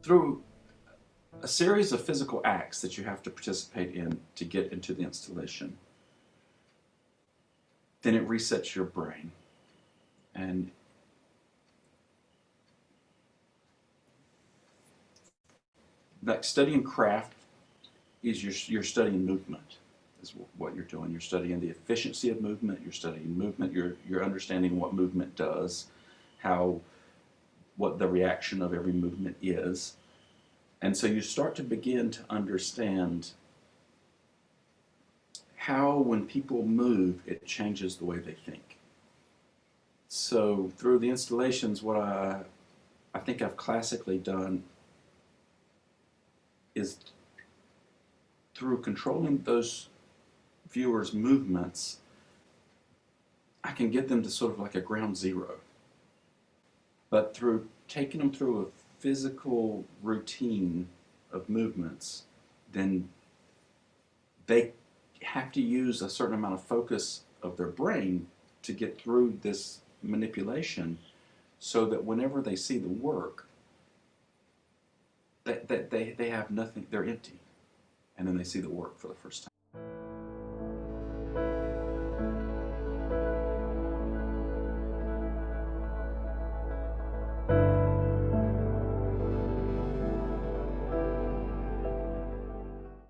through a series of physical acts that you have to participate in to get into the installation, then it resets your brain. And like studying craft is you're studying movement, is what you're doing. You're studying the efficiency of movement, you're studying movement, you're understanding what movement does, what the reaction of every movement is. And so you start to begin to understand how when people move, it changes the way they think. So through the installations, what I think I've classically done is through controlling those viewers' movements, I can get them to sort of like a ground zero. But through taking them through a physical routine of movements, then they have to use a certain amount of focus of their brain to get through this manipulation, so that whenever they see the work, they have nothing, they're empty. And then they see the work for the first time.